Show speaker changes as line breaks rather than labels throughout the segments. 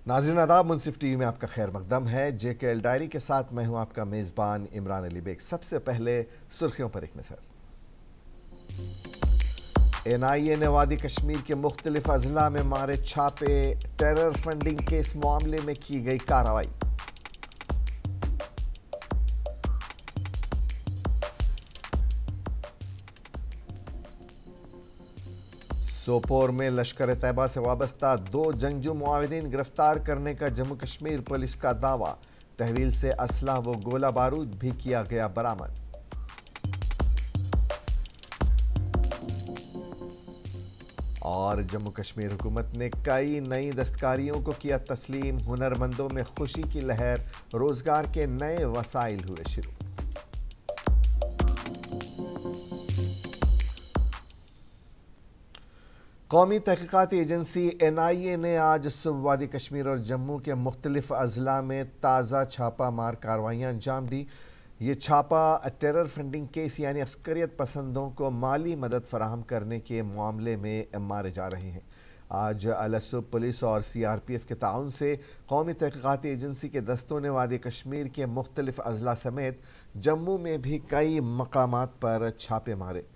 नाज़रीन आदाब, मुंसिफ टीवी में आपका खैर मकदम है। JKL डायरी के साथ मैं हूं आपका मेज़बान इमरान अली बेग। सबसे पहले सुर्खियों पर एक नज़र। NIA ने वादी कश्मीर के मुख्तलिफ अजला में मारे छापे, टेरर फंडिंग के इस मामले में की गई कार्रवाई। सोपोर में लश्कर तैयबा से वाबस्ता 2 जंगजू मुआविदीन गिरफ्तार करने का जम्मू कश्मीर पुलिस का दावा। तहवील से असलहा व गोला बारूद भी किया गया बरामद। और जम्मू कश्मीर हुकूमत ने कई नई दस्तकारियों को किया तस्लीम। हुनरमंदों में खुशी की लहर, रोजगार के नए वसाइल हुए शुरू। कौमी तहकीकाती एजेंसी NIA ने आज सुबह वादी कश्मीर और जम्मू के मुख्तलिफ अजला में ताज़ा छापा मार कार्रवाइयाँ अंजाम दी। ये छापा टेरर फंडिंग केस यानी अस्करियत पसंदों को माली मदद फराहम करने के मामले में मारे जा रहे हैं। आज अलसुब पुलिस और CRPF के ताउन से कौमी तहकीकाती एजेंसी के दस्तों ने वादी कश्मीर के मुख्तलिफ अजला समेत जम्मू में भी कई मकामात पर छापे मारे।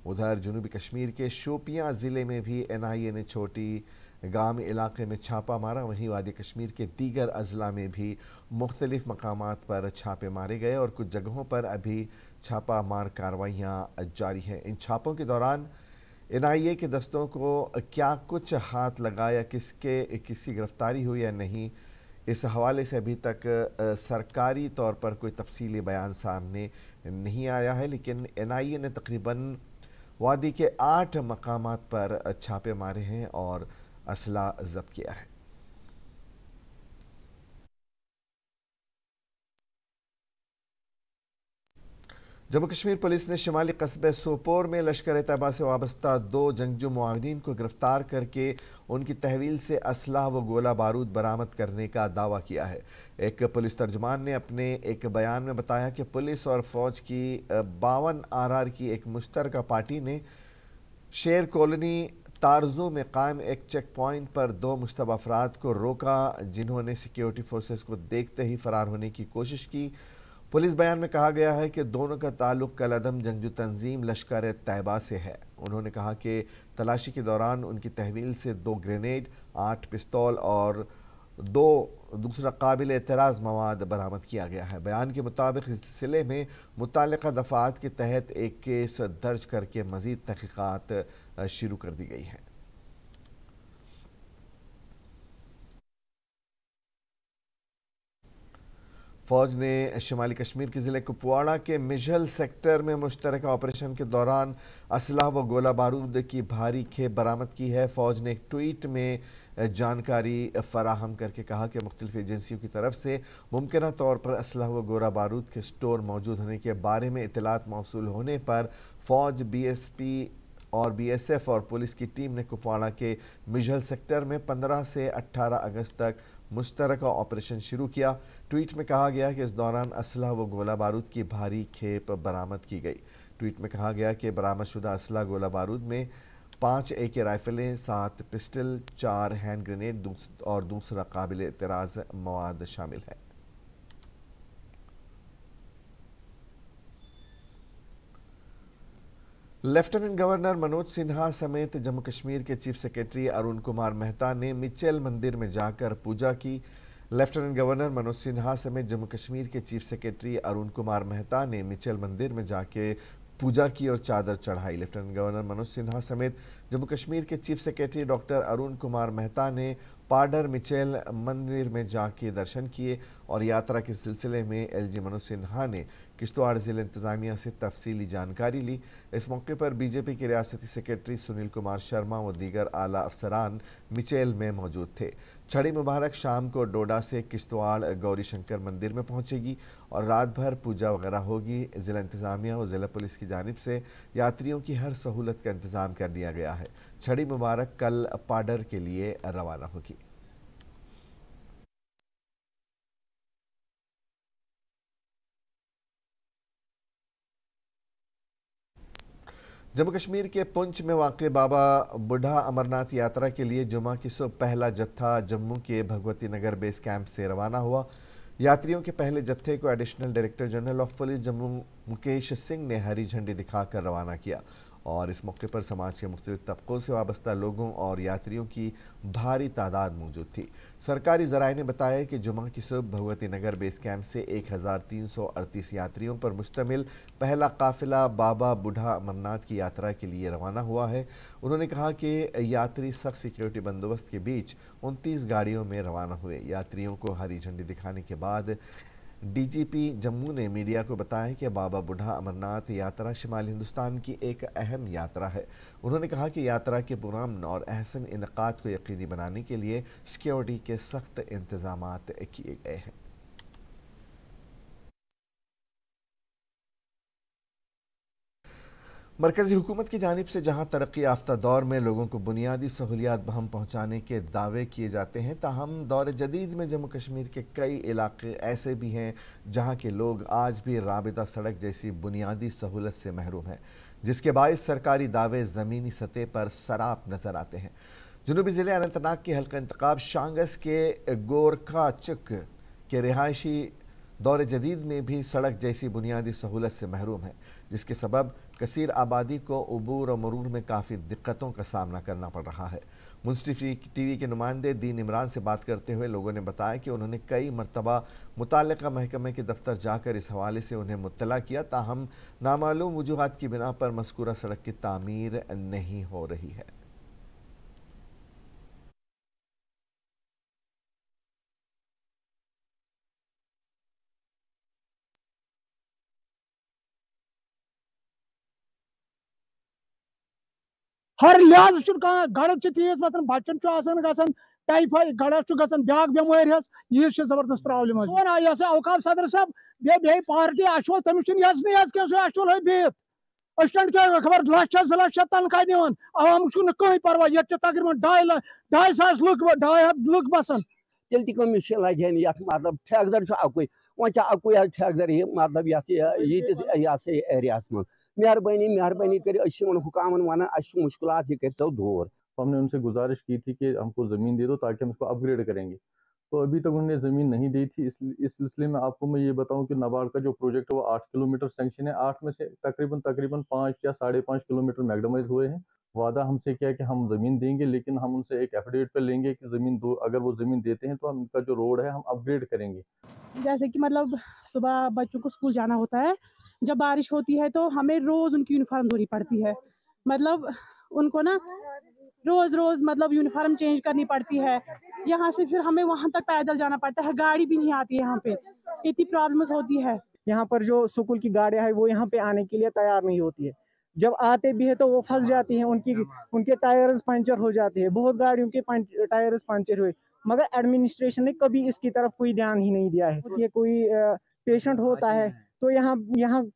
उधर जनूबी कश्मीर के शोपियां ज़िले में भी NIA ने छोटी गाम इलाके में छापा मारा। वहीं वादी कश्मीर के दीगर अजला में भी मुख्तलिफ मकामात पर छापे मारे गए और कुछ जगहों पर अभी छापा मार कार्रवाइयाँ जारी हैं। इन छापों के दौरान NIA के दस्तों को क्या कुछ हाथ लगा या किसकी गिरफ्तारी हुई या नहीं, इस हवाले से अभी तक सरकारी तौर पर कोई तफसीली बयान सामने नहीं आया है। लेकिन NIA ने तकरीबन वादी के 8 मकामात पर छापे मारे हैं और असला जब्त किया है। जम्मू कश्मीर पुलिस ने शिमाली कस्बे सोपोर में लश्कर तैयबा से वाबस्ता 2 जंगजू मुआविदीन को गिरफ्तार करके उनकी तहवील से असलहा व गोला बारूद बरामद करने का दावा किया है। एक पुलिस तर्जुमान ने अपने एक बयान में बताया कि पुलिस और फौज की 52 RR की एक मुश्तरका पार्टी ने शेर कॉलोनी तारजू में कायम एक चेक पॉइंट पर 2 मुश्तबा अफराद को रोका, जिन्होंने सिक्योरिटी फोर्सेस को देखते ही फरार होने की कोशिश की। पुलिस बयान में कहा गया है कि दोनों का ताल्लुक कलअदम जंगजू तंजीम लश्कर तैयबा से है। उन्होंने कहा कि तलाशी के दौरान उनकी तहवील से 2 ग्रेनेड, 8 पिस्तौल और 2 दूसरा काबिल एतराज़ मवाद बरामद किया गया है। बयान के मुताबिक इस सिलसिले में मुताल्लिक़ा दफ़ात के तहत एक केस दर्ज करके मज़ीद तहक़ीक़ात शुरू कर दी गई हैं। फौज ने शिमाली कश्मीर के ज़िले कुपवाड़ा के मिझल सेक्टर में मुश्तरका ऑपरेशन के दौरान असलहा व गोला बारूद की भारी खेप बरामद की है। फौज ने एक ट्वीट में जानकारी फराहम करके कहा कि मुख्तलिफ एजेंसियों की तरफ से मुमकिन तौर पर असलहा व गोला बारूद के स्टोर मौजूद होने के बारे में इत्तलात मौसूल होने पर फौज, BSP और BSF और पुलिस की टीम ने कुपवाड़ा के मिझल सेक्टर में 15 से 18 अगस्त तक मुश्तरका ऑपरेशन शुरू किया। ट्वीट में कहा गया कि इस दौरान असलहा व गोला बारूद की भारी खेप बरामद की गई। ट्वीट में कहा गया कि बरामदशुदा असलहा गोला बारूद में 5 AK राइफलें, 7 पिस्टल, 4 हैंड ग्रेनेड और दूसरा काबिल एतराज़ मवाद शामिल है। लेफ्टिनेंट गवर्नर मनोज सिन्हा समेत जम्मू कश्मीर के चीफ सेक्रेटरी अरुण कुमार मेहता ने मिचेल मंदिर में जाकर पूजा की। लेफ्टिनेंट गवर्नर मनोज सिन्हा समेत जम्मू कश्मीर के चीफ सेक्रेटरी अरुण कुमार मेहता ने मिचेल मंदिर में जाके पूजा की और चादर चढ़ाई। लेफ्टिनेंट गवर्नर मनोज सिन्हा समेत जम्मू कश्मीर के chief secretary doctor Arun Kumar Mehta ने पाडर मिचेल मंदिर में जाके दर्शन किए और यात्रा के सिलसिले में LG मनोज सिन्हा ने किश्तवाड़ ज़िला इंतज़ामिया से तफसीली जानकारी ली। इस मौके पर BJP के रियासती सेक्रेटरी सुनील कुमार शर्मा व दीगर आला अफसरान मिचेल में मौजूद थे। छड़ी मुबारक शाम को डोडा से किश्तवाड़ गौरी शंकर मंदिर में पहुंचेगी और रात भर पूजा वगैरह होगी। ज़िला इंतज़ामिया और ज़िला पुलिस की जानिब से यात्रियों की हर सहूलत का इंतज़ाम कर दिया गया है। छड़ी मुबारक कल पाडर के लिए रवाना होगी। जम्मू कश्मीर के पुंछ में वाक़ बाबा बुढ़ा अमरनाथ यात्रा के लिए जुमा की सुबह पहला जत्था जम्मू के भगवती नगर बेस कैंप से रवाना हुआ। यात्रियों के पहले जत्थे को additional director general of police Jammu Mukesh Singh ने हरी झंडी दिखाकर रवाना किया और इस मौके पर समाज के मुख्तलिफ तबकों से वाबस्ता लोगों और यात्रियों की भारी तादाद मौजूद थी। सरकारी ज़राए ने बताया कि जुमा की सुबह भगवती नगर बेस कैंप से 1338 यात्रियों पर मुश्तमिल पहला काफिला बाबा बूढ़ा अमरनाथ की यात्रा के लिए रवाना हुआ है। उन्होंने कहा कि यात्री सख्त सिक्योरिटी बंदोबस्त के बीच 29 गाड़ियों में रवाना हुए। यात्रियों को हरी झंडी दिखाने के बाद डीजीपी जम्मू ने मीडिया को बताया कि बाबा बूढ़ा अमरनाथ यात्रा शिमाली हिंदुस्तान की एक अहम यात्रा है। उन्होंने कहा कि यात्रा के पुरअमन और अहसन इनकाद को यकीनी बनाने के लिए सिक्योरिटी के सख्त इंतजामात किए गए हैं। मरकज़ी हुकूमत की जानिब से जहाँ तरक्की याफ्ता दौर में लोगों को बुनियादी सहूलियात बहम पहुँचाने के दावे किए जाते हैं, ताहम दौर जदीद में जम्मू कश्मीर के कई इलाके ऐसे भी हैं जहाँ के लोग आज भी राबिता सड़क जैसी बुनियादी सहूलत से महरूम हैं, जिसके बाइस सरकारी दावे ज़मीनी सतह पर सराप नज़र आते हैं। जनूबी ज़िले अनंतनाग के हल्का इंतखाब शांगस के गोरखा चुक के रिहायशी दौर जदीद में भी सड़क जैसी बुनियादी सहूलत से महरूम है, जिसके सबब कसीर आबादी को उबूर और मरूर में काफ़ी दिक्कतों का सामना करना पड़ रहा है। मुंसिफ टीवी के नुमाइंदे दीन इमरान से बात करते हुए लोगों ने बताया कि उन्होंने कई मरतबा मुताल्लिका महकमे के दफ्तर जाकर इस हवाले से उन्हें मुत्तला किया, ताहम नामालूम वजूहात की बिना पर मज़कूरा सड़क की तामीर नहीं हो रही है।
हर लिहाज गड़त तेज वसान बच्चन टाइफाइड गड़स ब्या बेमारी यह जबरदस्त प्रॉब्लम यह अवकाफ सदर साहब बे पार्टी अशवल तमिस अशवल बिहत असिस्टेंट क्या खबर लक्ष 2 लाख तनख्वाह दिवान आवाम कहीं परवाह ये तकरीबन 2.5 सास लुक बसान
तेल तमिस लगे मतलब ठेकेदार अकुई वो अकुई ठेकेदार मतलब ये एरिया मं मेहरबानी कर हुकामन वन मुश्किलात ये करो दूर।
तो हमने उनसे गुजारिश की थी कि हमको ज़मीन दे दो ताकि हम इसको अपग्रेड करेंगे, तो अभी तक उन्होंने ज़मीन नहीं दी थी। इस सिलसिले में आपको मैं ये बताऊं कि नाबार्ड का जो प्रोजेक्ट है वो 8 किलोमीटर सेंक्शन है। 8 में से तकरीबन 5 या 5.5 किलोमीटर मैगडमाइज हुए हैं। वादा हमसे किया कि हम ज़मीन देंगे, लेकिन हम उनसे एक एफिडेविट पर लेंगे कि ज़मीन दो, अगर वो ज़मीन देते हैं तो हम इनका जो रोड है हम अपग्रेड करेंगे।
जैसे कि मतलब सुबह बच्चों को स्कूल जाना होता है, जब बारिश होती है तो हमें रोज़ उनकी यूनिफॉर्म धोनी पड़ती है। मतलब उनको ना रोज़ मतलब यूनिफॉर्म चेंज करनी पड़ती है। यहाँ से फिर हमें वहाँ तक पैदल जाना पड़ता है, गाड़ी भी नहीं आती है यहाँ पे, इतनी प्रॉब्लम्स होती है।
यहाँ पर जो स्कूल की गाड़ियाँ है वो यहाँ पे आने के लिए तैयार नहीं होती है। जब आते भी है तो वो फंस जाती हैं, उनके टायर्स पंचर हो जाते हैं। बहुत गाड़ियों के टायर्स पंचर हुए, मगर एडमिनिस्ट्रेशन ने कभी इसकी तरफ कोई ध्यान ही नहीं दिया है। ये कोई पेशेंट होता है तो यहाँ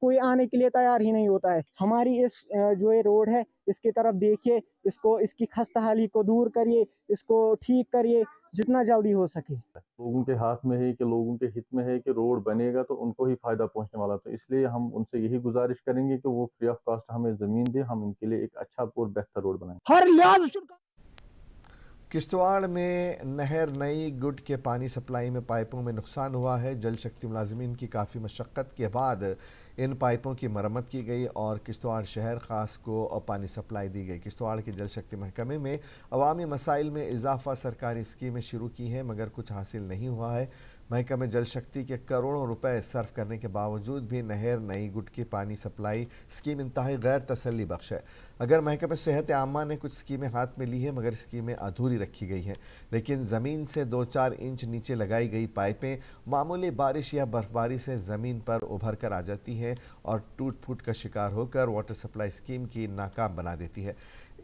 कोई आने के लिए तैयार ही नहीं होता है। हमारी इस जो ये रोड है इसकी तरफ देखिए, इसकी खस्ताहाली को दूर करिए, इसको ठीक करिए जितना जल्दी हो सके।
लोगों के हाथ में है कि लोगों के हित में है कि रोड बनेगा तो उनको ही फायदा पहुंचने वाला, तो इसलिए हम उनसे यही गुजारिश करेंगे कि वो फ्री ऑफ कॉस्ट हमें ज़मीन दे, हम इनके लिए एक अच्छा और बेहतर रोड बनाएं।
हर लिहाज
किश्तवाड़ में नहर नई गुड के पानी सप्लाई में पाइपों में नुकसान हुआ है। जल शक्ति मुलाजिमीन की काफ़ी मशक्क़त के बाद इन पाइपों की मरम्मत की गई और किश्तवाड़ शहर ख़ास को पानी सप्लाई दी गई। किश्तवाड़ के जल शक्ति महकमे में अवामी मसाइल में इजाफा सरकारी स्कीमें शुरू की हैं, मगर कुछ हासिल नहीं हुआ है। महकमे जल शक्ति के करोड़ों रुपए सर्फ करने के बावजूद भी नहर नई गुड की पानी सप्लाई स्कीम इंतहाई गैर तसल्ली बख्श है। अगर महकमे सेहत आमा ने कुछ स्कीमें हाथ में ली हैं, मगर स्कीमें अधूरी रखी गई हैं, लेकिन ज़मीन से 2-4 इंच नीचे लगाई गई पाइपें मामूली बारिश या बर्फबारी से ज़मीन पर उभर कर आ जाती हैं और टूट फूट का शिकार होकर वाटर सप्लाई स्कीम की नाकाम बना देती है।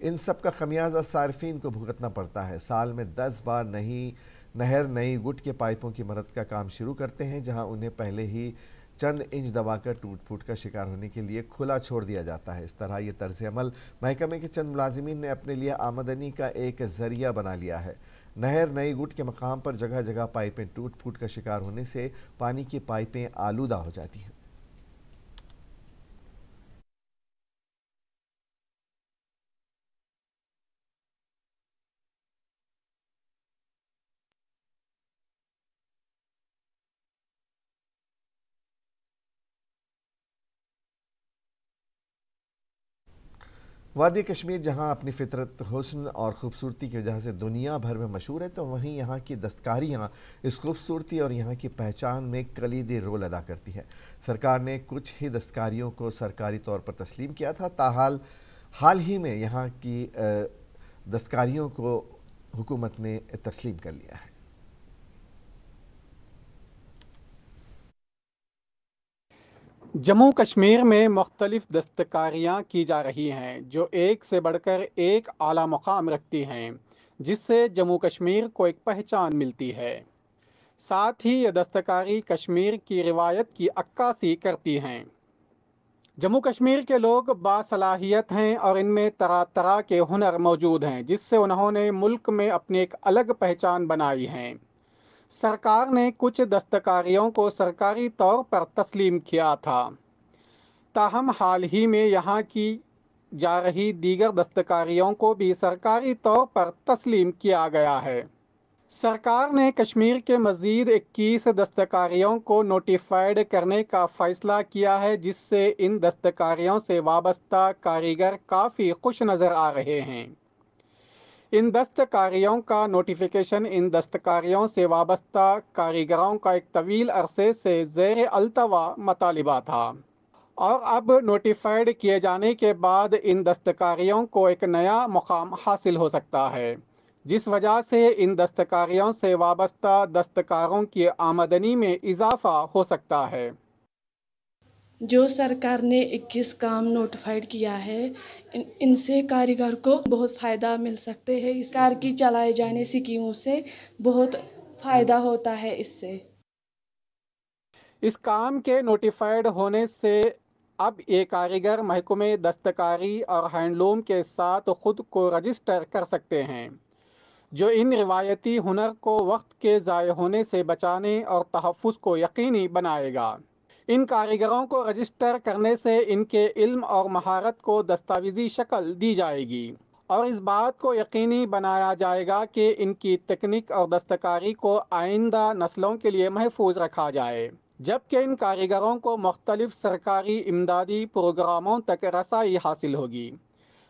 इन सब का खमियाजा सार्फिन को भुगतना पड़ता है। साल में 10 बार नहर नई गुट के पाइपों की मरम्मत का काम शुरू करते हैं, जहां उन्हें पहले ही चंद इंच दबाकर टूट फूट का शिकार होने के लिए खुला छोड़ दिया जाता है। इस तरह ये तर्ज अमल महकमे के चंद मुलाजिमीन ने अपने लिए आमदनी का एक जरिया बना लिया है। नहर नई गुट के मकाम पर जगह जगह पाइपें टूट फूट का शिकार होने से पानी की पाइपें आलूदा हो जाती हैं। وادی کشمیر جہاں اپنی فطرت، حسن اور خوبصورتی کی وجہ سے دنیا بھر میں مشہور ہے، تو وہیں یہاں کی دستکاریاں اس خوبصورتی اور یہاں کی پہچان میں کلیدی رول ادا کرتی ہے۔ سرکار نے کچھ ہی دستکاریوں کو سرکاری طور پر تسلیم کیا تھا، تاحال حال ہی میں یہاں کی دستکاریوں کو حکومت نے تسلیم کر لیا ہے۔
جموں کشمیر میں مختلف دستکاریاں کی جا رہی ہیں جو ایک سے بڑھ کر ایک اعلیٰ مقام رکھتی ہیں، جس سے جموں کشمیر کو ایک پہچان ملتی ہے۔ ساتھ ہی یہ دستکاری کشمیر کی روایت کی عکاسی کرتی ہیں۔ جموں کشمیر کے لوگ باصلاحیت ہیں اور ان میں طرح طرح کے ہنر موجود ہیں، جس سے انہوں نے ملک میں اپنی ایک الگ پہچان بنائی ہے۔ سرکار نے کچھ دستکاریوں کو سرکاری طور پر تسلیم کیا تھا، تاہم حال ہی میں یہاں کی جا رہی دیگر دستکاریوں کو بھی سرکاری طور پر تسلیم کیا گیا ہے۔ سرکار نے کشمیر کے مزید 21 دستکاریوں کو نوٹیفائیڈ کرنے کا فیصلہ کیا ہے، جس سے ان دستکاریوں سے وابستہ کاریگر کافی خوش نظر آ رہے ہیں۔ ان دستکاریوں کا نوٹیفیکیشن ان دستکاریوں سے وابستہ کاریگروں کا ایک طویل عرصے سے زیر التوا مطالبہ تھا، اور اب نوٹیفائیڈ کیے جانے کے بعد ان دستکاریوں کو ایک نیا مقام حاصل ہو سکتا ہے، جس وجہ سے ان دستکاریوں سے وابستہ دستکاروں کی آمدنی میں اضافہ ہو سکتا ہے۔
جو سرکار نے 21 کام نوٹیفائیڈ کیا ہے، ان سے کاریگر کو بہت فائدہ مل سکتے ہیں۔ اس سرکار کی چلائے جانے اسکیموں سے بہت فائدہ ہوتا ہے اس سے۔
اس کام کے نوٹیفائیڈ ہونے سے اب یہ کاریگر محکمہ دستکاری اور ہینڈلوم کے ساتھ خود کو رجسٹر کر سکتے ہیں، جو ان روایتی ہنر کو وقت کے ضائع ہونے سے بچانے اور تحفظ کو یقینی بنائے گا۔ ان کاریگروں کو رجسٹر کرنے سے ان کے علم اور مہارت کو دستاویزی شکل دی جائے گی، اور اس بات کو یقینی بنایا جائے گا کہ ان کی تکنیک اور دستکاری کو آئندہ نسلوں کے لیے محفوظ رکھا جائے، جبکہ ان کاریگروں کو مختلف سرکاری امدادی پروگراموں تک رسائی حاصل ہوگی،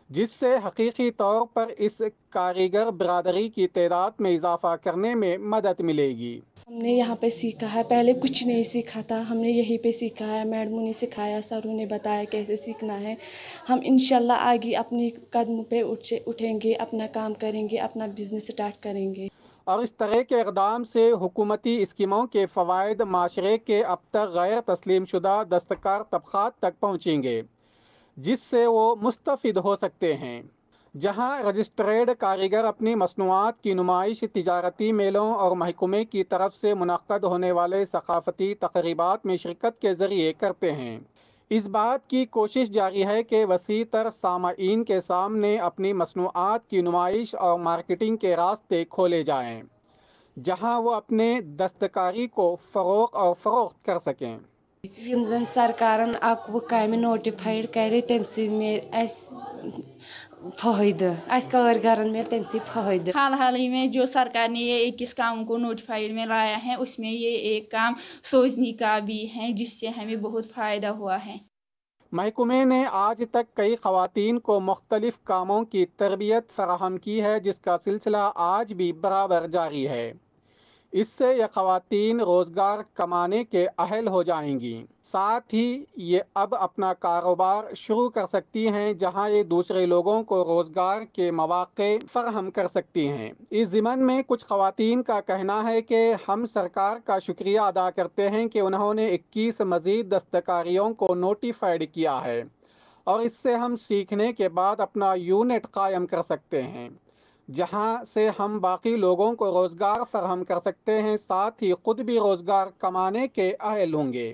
جس سے حقیقی طور پر اس کاریگر برادری کی تعداد میں اضافہ کرنے میں مدد ملے گی۔
ہم نے یہاں پہ سیکھا ہے، پہلے کچھ نہیں سیکھا تھا، ہم نے یہیں پہ سیکھا ہے، میڈموں نے سکھایا، سروں نے بتایا کیسے سیکھنا ہے۔ ہم انشاءاللہ آگے اپنی قدم پہ اٹھیں گے، اپنا کام کریں گے، اپنا بزنس سٹارٹ کریں گے۔
اور اس طرح کے اقدام سے حکومتی اسکیموں کے فوائد معاشرے کے اب تک غیر تسلیم شدہ دستکار طبقات تک پہنچیں گے، جس سے وہ مستفید ہو سکتے ہیں۔ جہاں رجسٹرڈ کاریگر اپنی مصنوعات کی نمائش تجارتی میلوں اور محکمے کی طرف سے منعقد ہونے والے ثقافتی تقریبات میں شرکت کے ذریعے کرتے ہیں، اس بات کی کوشش جاری ہے کہ وسیع تر سامعین کے سامنے اپنی مصنوعات کی نمائش اور مارکیٹنگ کے راستے کھولے جائیں، جہاں وہ اپنے دستکاری کو فروغ اور فروخت کر سکیں۔
یم زن سرکارن 21 کامہ نوٹیفائیڈ کرے تم سی فائدہ، اس کارگرن میں تم سی فائدہ۔
حال ہی میں جو سرکار نے یہ 21 کاموں کو نوٹیفائیڈ میں لایا ہے، اس میں یہ ایک کام سوزنی کا بھی ہے، جس سے ہمیں بہت فائدہ ہوا ہے۔
محکمے نے آج تک کئی خواتین کو مختلف کاموں کی تربیت فراہم کی ہے، جس کا سلسلہ آج بھی برابر جاری ہے۔ اس سے یہ خواتین روزگار کمانے کے اہل ہو جائیں گی، ساتھ ہی یہ اب اپنا کاروبار شروع کر سکتی ہیں، جہاں یہ دوسرے لوگوں کو روزگار کے مواقع فراہم کر سکتی ہیں۔ اس ضمن میں کچھ خواتین کا کہنا ہے کہ ہم سرکار کا شکریہ ادا کرتے ہیں کہ انہوں نے 21 مزید دستکاریوں کو نوٹیفائیڈ کیا ہے، اور اس سے ہم سیکھنے کے بعد اپنا یونٹ قائم کر سکتے ہیں، جہاں سے ہم باقی لوگوں کو روزگار فراہم کر سکتے ہیں، ساتھ ہی خود بھی روزگار کمانے کے اہل ہوں گے۔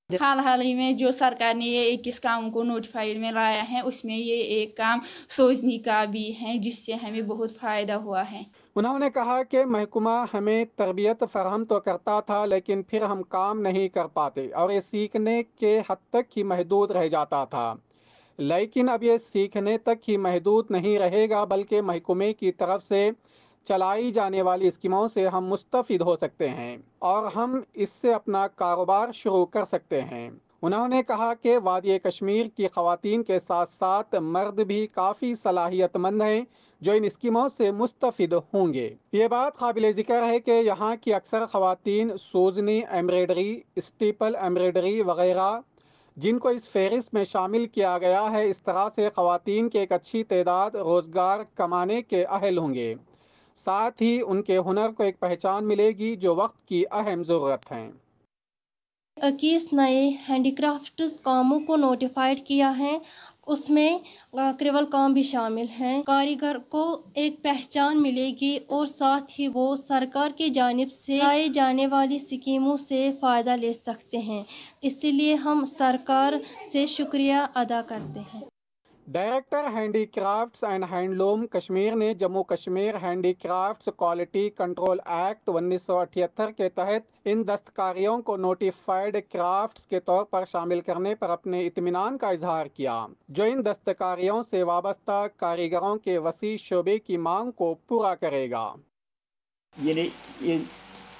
حال ہی میں جو سرکار نے یہ 21 کاموں کو نوٹیفائیڈ میں لایا ہے، اس میں یہ ایک کام سوزنی کا بھی ہے، جس سے ہمیں بہت فائدہ ہوا ہے۔
انہوں نے کہا کہ محکمہ ہمیں تربیت فراہم تو کرتا تھا، لیکن پھر ہم کام نہیں کر پاتے اور یہ سیکھنے کے حد تک ہی محدود رہ جاتا تھا، لیکن اب یہ سیکھنے تک ہی محدود نہیں رہے گا، بلکہ محکمے کی طرف سے چلائی جانے والی اسکیموں سے ہم مستفید ہو سکتے ہیں اور ہم اس سے اپنا کاروبار شروع کر سکتے ہیں۔ उन्होंने कहा कि वादी कश्मीर की खवातीन के साथ साथ मर्द भी काफ़ी सलाहियतमंद हैं जो इन स्कीमों से मुस्तफ़िद होंगे। ये बात काबिल ज़िक्र है कि यहाँ की अक्सर खवातीन सूजनी, एम्ब्रॉयडरी, स्टीपल एम्ब्रॉयडरी वगैरह जिनको इस फहरिस्त में शामिल किया गया है, इस तरह से खवातीन की एक अच्छी तादाद रोज़गार कमाने के अहल होंगे। साथ ही उनके हुनर को एक पहचान मिलेगी जो वक्त की अहम ज़रूरत है।
21 नए हैंडीक्राफ्ट्स कामों को नोटिफाइड किया है, उसमें क्रिवल काम भी शामिल हैं। कारीगर को एक पहचान मिलेगी और साथ ही वो सरकार की जानिब से लाई जाने वाली स्कीमों से फ़ायदा ले सकते हैं। इसीलिए हम सरकार से शुक्रिया अदा करते हैं।
Director handicrafts and handloom Kashmir ने Jammu Kashmir handicrafts quality control act 1978 के तहत इन दस्तकारियों को नोटिफाइड क्राफ्ट्स के तौर पर शामिल करने पर अपने इत्मीनान का इजहार किया, जो इन दस्तकारियों से वाबस्ता कारीगरों के वसी शोबे की मांग को पूरा करेगा।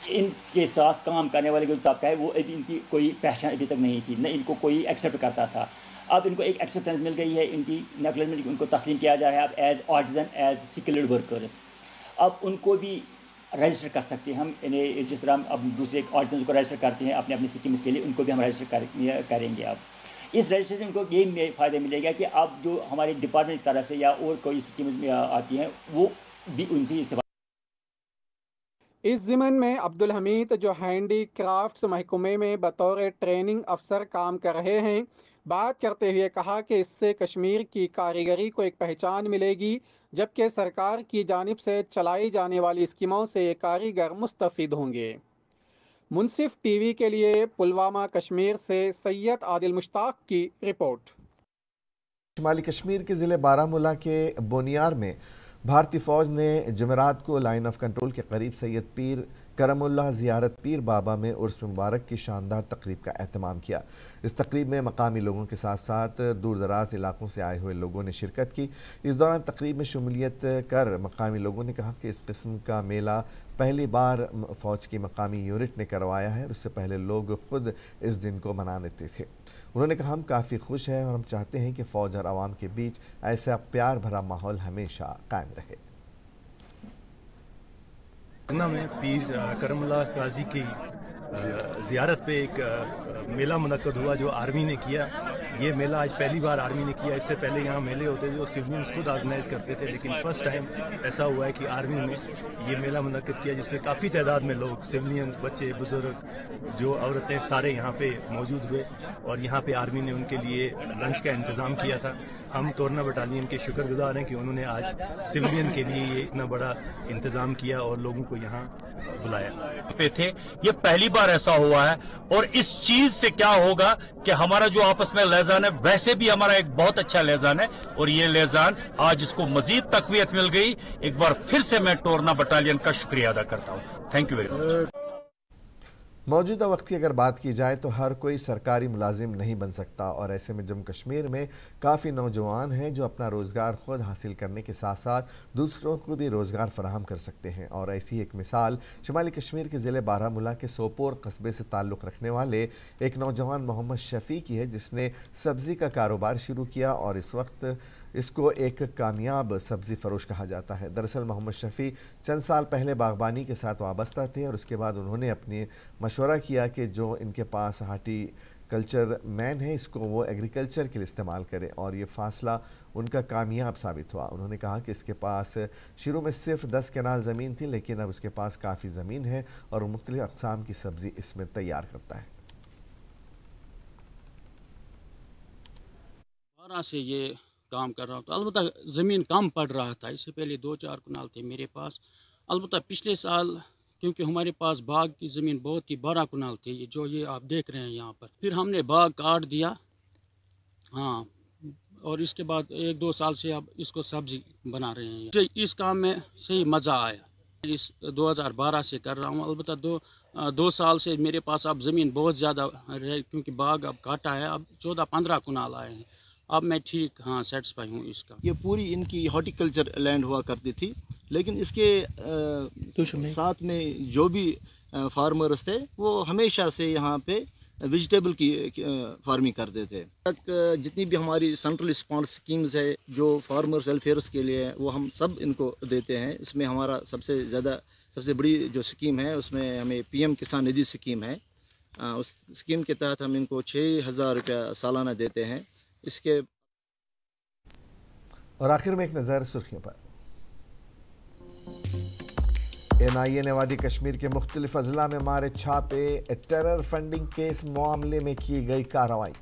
इनके साथ काम करने वाले जो तबका है वो अभी इनकी कोई पहचान अभी तक नहीं थी, न इनको कोई एक्सेप्ट करता था। अब इनको एक एक्सेप्टेंस मिल गई है, इनकी नकल में उनको तस्लीम किया जा रहा है अब as artisan, as skilled workers. अब उनको भी रजिस्टर कर सकते हैं हम, इन्हें जिस तरह हम अब दूसरे आर्टिजन को रजिस्टर करते हैं अपने अपनी स्कीम्स के लिए, उनको भी हम रजिस्टर करेंगे। अब इस रजिस्ट्रेशन उनको ये फ़ायदा मिलेगा कि अब जो हमारे डिपार्टमेंट की तरफ से या और कोई स्कीम्स आती हैं वो भी उनसे इस्तेमाल।
इस ज़िमन में अब्दुल हमीद जो हैंडी क्राफ्ट्स महकमे में बतौर ट्रेनिंग अफसर काम कर रहे हैं, बात करते हुए कहा कि इससे कश्मीर की कारीगरी को एक पहचान मिलेगी, जबकि सरकार की जानिब से चलाई जाने वाली स्कीमों से ये कारीगर मुस्तफ़िद होंगे। मुनसिफ टीवी के लिए पुलवामा कश्मीर से सैयद आदिल मुश्ताक की रिपोर्ट।
शुमाली कश्मीर के ज़िले बारामूला के बोनियार में भारतीय फ़ौज ने जमेरात को लाइन ऑफ कंट्रोल के करीब सैयद पीर करमुल्लाह ज़ियारत पीर बाबा में उर्स मुबारक की शानदार तकरीब का एहतमाम किया। इस तकरीब में मकामी लोगों के साथ साथ दूर दराज इलाकों से आए हुए लोगों ने शिरकत की। इस दौरान तकरीब में शमूलियत कर मकामी लोगों ने कहा कि इस किस्म का मेला पहली बार फ़ौज की मकामी यूनिट ने करवाया है और उससे पहले लोग खुद इस दिन को मना लेते थे। उन्होंने कहा हम काफ़ी खुश हैं और हम चाहते हैं कि फ़ौज और आवाम के बीच ऐसा प्यार भरा माहौल हमेशा कायम रहे।
में पीर करमुल्लाह गाजी की ज़ियारत पे एक मेला मुनक्कद हुआ जो आर्मी ने किया। ये मेला आज पहली बार आर्मी ने किया। इससे पहले यहाँ मेले होते जो सिविलियंस खुद ऑर्गेनाइज करते थे, लेकिन फर्स्ट टाइम ऐसा हुआ है कि आर्मी ने ये मेला मुनक्कद किया जिसमें काफ़ी तादाद में लोग, सिविलियंस, बच्चे, बुजुर्ग, जो औरतें, सारे यहाँ पे मौजूद हुए और यहाँ पे आर्मी ने उनके लिए लंच का इंतज़ाम किया था। हम तोरना बटालियन के शुक्रगुजार हैं कि उन्होंने आज सिविलियन के लिए ये इतना बड़ा इंतज़ाम किया और लोगों को यहाँ बुलाया
पे थे। ये पहली बार ऐसा हुआ है और इस चीज से क्या होगा कि हमारा जो आपस में लेजान है, वैसे भी हमारा एक बहुत अच्छा लेजान है और ये लेजान आज इसको मजीद तकवीत मिल गई। एक बार फिर से मैं तोरना बटालियन का शुक्रिया अदा करता हूँ। Thank you very much.
मौजूदा वक्त की अगर बात की जाए तो हर कोई सरकारी मुलाजिम नहीं बन सकता और ऐसे में जम्मू कश्मीर में काफ़ी नौजवान हैं जो अपना रोज़गार ख़ुद हासिल करने के साथ साथ दूसरों को भी रोज़गार फराहम कर सकते हैं। और ऐसी एक मिसाल शुमाली कश्मीर के ज़िले बारामूला के सोपोर कस्बे से ताल्लुक़ रखने वाले एक नौजवान मोहम्मद शफ़ी की है, जिसने सब्ज़ी का कारोबार शुरू किया और इस वक्त इसको एक कामयाब सब्ज़ी फ़रोश कहा जाता है। दरअसल मोहम्मद शफ़ी चंद साल पहले बागबानी के साथ वाबस्ता थे और उसके बाद उन्होंने अपनी मशवरा किया कि जो इनके पास हार्टी कल्चर मैन है इसको वो एग्रीकल्चर के लिए इस्तेमाल करें और ये फ़ासला उनका कामयाब साबित हुआ। उन्होंने कहा कि इसके पास शुरू में सिर्फ 10 कनाल ज़मीन थी, लेकिन अब उसके पास काफ़ी ज़मीन है और वो मुख्तलिफ़ अक़साम की सब्ज़ी इसमें तैयार करता है।
से ये काम कर रहा हूँ तो अलबत्ता ज़मीन कम पड़ रहा था। इससे पहले 2-4 कनाल थे मेरे पास। अलबत्ता पिछले साल क्योंकि हमारे पास बाग की ज़मीन बहुत ही 12 कनाल थी, ये जो ये आप देख रहे हैं यहाँ पर, फिर हमने बाग काट दिया। हाँ, और इसके बाद 1-2 साल से अब इसको सब्ज़ी बना रहे हैं। इस काम में सही मज़ा आया। इस 2012 से कर रहा हूँ। अलबत्ता 2 साल से मेरे पास अब ज़मीन बहुत ज़्यादा है क्योंकि बाग अब काटा है। अब 14-15 कनाल आए हैं। अब मैं ठीक सेटिस्फाई हूँ इसका।
ये पूरी इनकी हॉर्टिकल्चर लैंड हुआ करती थी, लेकिन इसके साथ में जो भी फार्मर्स थे वो हमेशा से यहाँ पे वेजिटेबल की फार्मिंग करते थे। तक जितनी भी हमारी सेंट्रल स्पॉन्सर्ड स्कीम्स है जो फार्मर्स वेलफेयर्स के लिए है वो हम सब इनको देते हैं। इसमें हमारा सबसे बड़ी जो स्कीम है उसमें हमें PM किसान निधि स्कीम है। उस स्कीम के तहत हम इनको 6,000 रुपया सालाना देते हैं। इसके
और आखिर में एक नज़र सुर्खियों पर। NIA ने वादी कश्मीर के मुख्तलिफ अजला में मारे छापे, टेरर फंडिंग केस मामले में की गई कार्रवाई।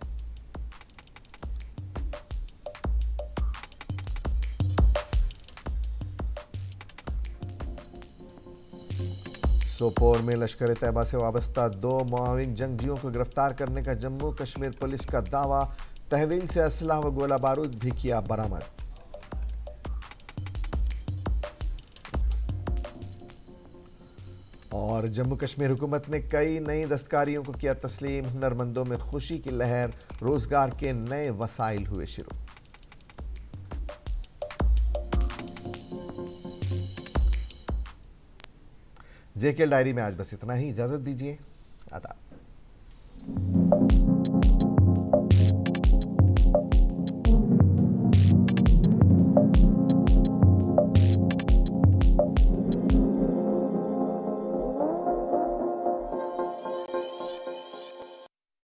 सोपोर में लश्कर तैयबा से वाबस्ता 2 मुआविन जंगजियों को गिरफ्तार करने का जम्मू कश्मीर पुलिस का दावा। तहवील से असलहा व गोला बारूद भी किया बरामद। और जम्मू कश्मीर हुकूमत ने कई नई दस्तकारियों को किया तस्लीम। हुनरमंदों में खुशी की लहर, रोजगार के नए वसाइल हुए शुरू। JK डायरी में आज बस इतना ही। इजाजत दीजिए।